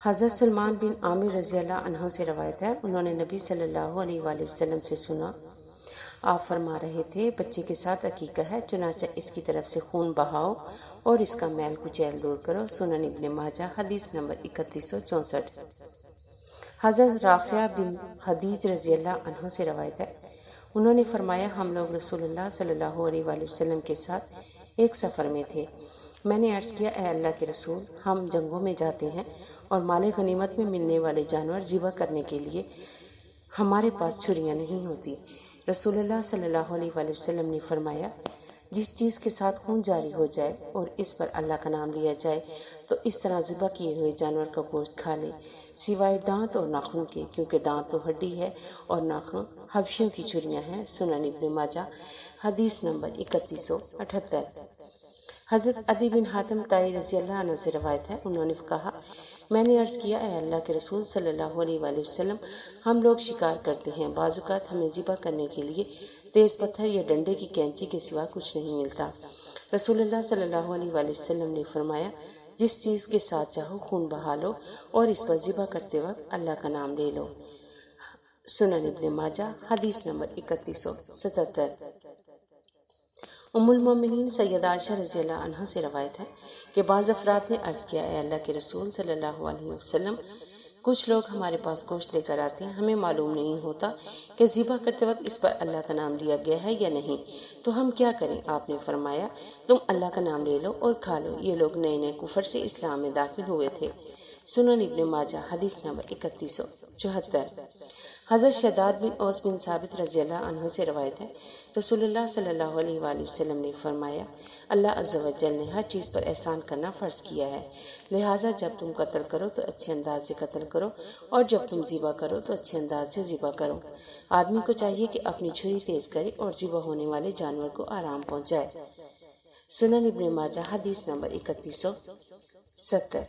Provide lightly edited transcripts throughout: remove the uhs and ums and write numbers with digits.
حضرت سلمان بن عامر رضی اللہ عنہ سے روایت ہے، انہوں نے نبی صلی اللہ علیہ وآلہ وسلم سے سنا، آپ فرما رہے تھے بچے کے ساتھ عقیقہ ہے، چنانچہ اس کی طرف سے خون بہاؤ اور اس کا میل کچیل دور کرو۔ سنن ابن ماجہ حدیث نمبر 3164۔ حضرت رافع بن خدیج رضی اللہ عنہ سے روایت ہے، انہوں نے فرمایا ہم لوگ رسول اللہ صلی اللہ علیہ وآلہ وسلم کے ساتھ ایک سفر میں تھے۔ میں نے عرض کیا اے اللہ کے رسول، ہم جنگوں میں جاتے ہیں اور مال غنیمت میں ملنے والے جانور ذبح کرنے کے لیے ہمارے پاس چھریاں نہیں ہوتی۔ رسول اللہ صلی اللہ علیہ وآلہ وسلم نے فرمایا جس چیز کے ساتھ خون جاری ہو جائے اور اس پر اللہ کا نام لیا جائے تو اس طرح ذبح کیے ہوئے جانور کا گوشت کھا لے، سوائے دانت اور ناخن کے، کیونکہ دانت تو ہڈی ہے اور ناخن حبشیوں کی چھریاں ہیں۔ سنن ابن ماجہ حدیث نمبر 3178۔ حضرت عدی بن حاتم طائی رضی اللہ عنہ سے روایت ہے، انہوں نے کہا میں نے عرض کیا اے اللہ کے رسول صلی اللہ علیہ وآلہ وسلم، ہم لوگ شکار کرتے ہیں، بعض اوقات ہمیں ذبح کرنے کے لیے تیز پتھر یا ڈنڈے کی کینچی کے سوا کچھ نہیں ملتا۔ رسول اللہ صلی اللہ علیہ وآلہ وسلم نے فرمایا جس چیز کے ساتھ چاہو خون بہا لو اور اس پر ذبح کرتے وقت اللہ کا نام لے لو۔ سنن ابن ماجہ حدیث نمبر 3177۔ ام المومنین سیدہ عائشہ رضی اللہ عنہ سے روایت ہے کہ بعض افراد نے عرض کیا اے اللہ کے رسول صلی اللہ علیہ وسلم، کچھ لوگ ہمارے پاس گوشت لے کر آتے ہیں، ہمیں معلوم نہیں ہوتا کہ ذبح کرتے وقت اس پر اللہ کا نام لیا گیا ہے یا نہیں، تو ہم کیا کریں؟ آپ نے فرمایا تم اللہ کا نام لے لو اور کھا لو۔ یہ لوگ نئے نئے کفر سے اسلام میں داخل ہوئے تھے۔ سنن ابن ماجہ حدیث نمبر 3174۔ حضرت شداد بن اوس بن ثابت رضی اللہ عنہ سے روایت ہے، رسول اللہ صلی اللہ علیہ وآلہ وسلم نے فرمایا اللہ عز و جل نے ہر چیز پر احسان کرنا فرض کیا ہے، لہٰذا جب تم قتل کرو تو اچھے انداز سے قتل کرو اور جب تم ذبح کرو تو اچھے انداز سے ذبح کرو۔ آدمی کو چاہیے کہ اپنی چھری تیز کرے اور ذبح ہونے والے جانور کو آرام پہنچائے۔ سنن ابن ماجہ حدیث نمبر 3170۔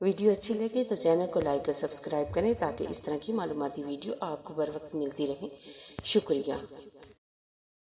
ویڈیو اچھی لگے تو چینل کو لائک اور سبسکرائب کریں تاکہ اس طرح کی معلوماتی ویڈیو آپ کو بر وقت ملتی رہیں۔ شکریہ۔